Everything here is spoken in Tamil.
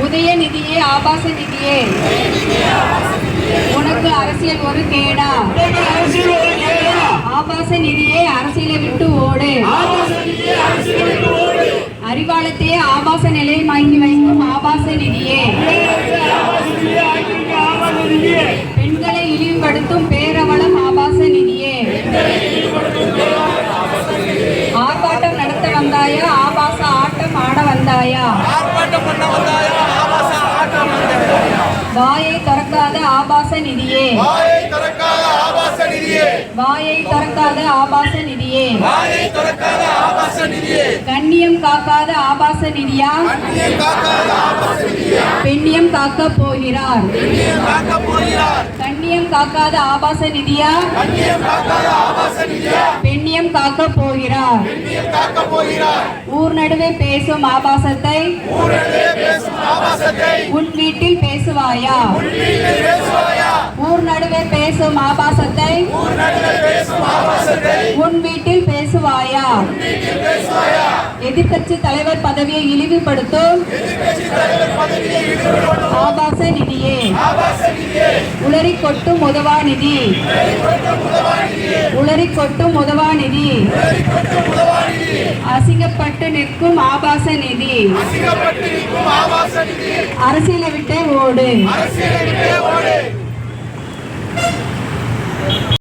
உதயநிதியே ஆபாச நிதியே, உனக்கு அரசியல் ஒரு கேடா? ஆபாச நிதியே அரசியலை விட்டு ஓடு. அறிவாலத்தையே ஆபாச நிலையை வாங்கி வைக்கும் ஆபாச நிதியே, பெண்களை இழிவுபடுத்தும் பேரவலம் ஆபாச நிதியே, ஆர்ப்பாட்டம் நடத்த வந்தாயா? ஆபாச ஆட்டம் ஆட வந்தாயா? வாயை திறக்காத ஆபாச நிதியே, வாயை திறக்காத ஆபாச நிதியே, கண்ணியம் காக்காத ஆபாச நிதியா? பெண்ணியம் காக்க போகிறார். கண்ணியம் காக்காத ஆபாச நிதியா? பெண்ணியம் காக்க போகிறார். ஊர் நடுவே பேசும் ஆபாசத்தை உன் வீட்டில் பேசுவாயா? ஊர் நடுவே பேசும் ஆபாசத்தை உன் வீட்டில் பேசுவாயா? எதிர்க்கட்சி தலைவர் பதவியை இழிவுபடுத்தும் ஆபாச நிதியே, உளறி கொட்டும் உதவா நிதி, உளறி கொட்டும் உதவா நிதி, அசிங்கப்பட்டு நிற்கும் ஆபாச நிதி, அரசியலை விட்டே ஓடு.